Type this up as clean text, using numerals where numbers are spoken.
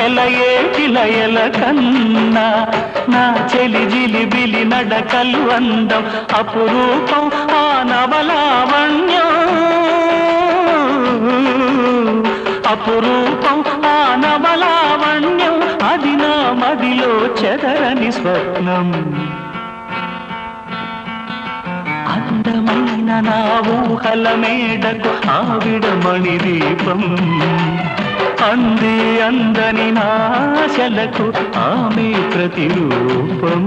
సెలయేటిలయల కన్నా నా చెలి జిలిబిలి నడకలు అందం అపురూపం ఆ నవలావణ్యం అపురూపం ఆ నవలావణ్యం అది నా మదిలో చెదరని స్వప్నం అందమైన నా ఊహల మేడకు ఆవిడమణి దీపం అంది అందని నాశలకు ఆమె ప్రతిరూపం